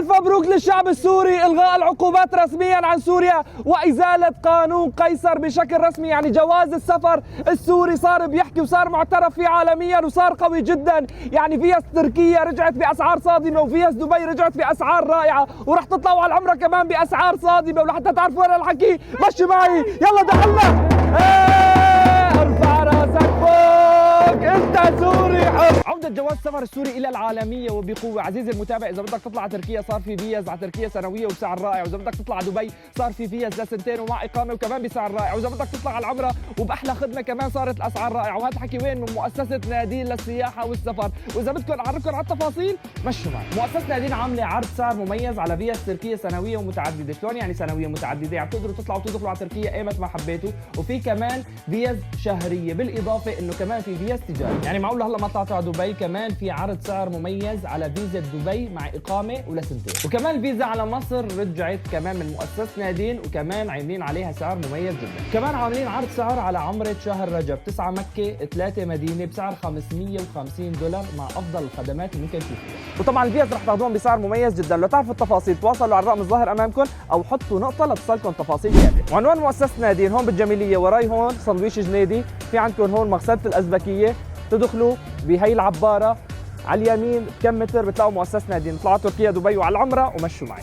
ألف مبروك للشعب السوري، إلغاء العقوبات رسميا عن سوريا وإزالة قانون قيصر بشكل رسمي. يعني جواز السفر السوري صار بيحكي وصار معترف فيه عالميا وصار قوي جدا. يعني فيز تركيا رجعت بأسعار صادمة، وفيز دبي رجعت بأسعار رائعة، ورح تطلعوا على العمرة كمان بأسعار صادمة. ولحتى تعرفوا وين الحكي مشي معي، يلا دخلنا. ارفع راسك فوق، انت سوري حر. عودة جواز السفر السوري الى العالمية وبقوة. عزيزي المتابع، اذا بدك تطلع على تركيا صار في فيز على تركيا سنوية وبسعر رائع، واذا بدك تطلع على دبي صار في فيز لسنتين ومع اقامة وكمان بسعر رائع، واذا بدك تطلع على العمرة وباحلى خدمة كمان صارت الاسعار رائعة. وهذا الحكي وين؟ من مؤسسة نادين للسياحة والسفر. واذا بدكم اعرفكم على التفاصيل مشوا معي. مؤسسة نادين عاملة عرض سعر مميز على فيز تركيا سنوية ومتعددة. شلون يعني سنوية متعددة؟ يعني بتقدروا تطلعوا وتدخلوا على تركيا ايمت ما حبيتوا، وفي كمان فيز شهرية، بالاضافة انه كمان في فيز تجاري. يعني معقول هلا ما طلعتوا على دبي كمان في عرض سعر مميز على فيزا دبي مع اقامة ولسنتين. وكمان الفيزا على مصر رجعت كمان من مؤسسة نادين، وكمان عاملين عليها سعر مميز جدا. كمان عاملين عرض سعر على عمرة شهر رجب 9 مكة 3 مدينة بسعر $550 مع افضل الخدمات اللي ممكن تشوفوها. وطبعا الفيز رح تاخذوهم بسعر مميز جدا. لو تعرفوا التفاصيل تواصلوا على الرقم الظاهر امامكم او حطوا نقطة لتصلكم تفاصيل كاملة. وعنوان مؤسسة نادين هون بالجميلية، وراي هون سندويش جنيدي، في عندكم هون مغسلة الأزبكية. تدخلوا بهي العبارة على اليمين بكم متر بتلاقوا مؤسسة نادين. طلعوا تركيا دبي وعلى العمرة ومشوا معي.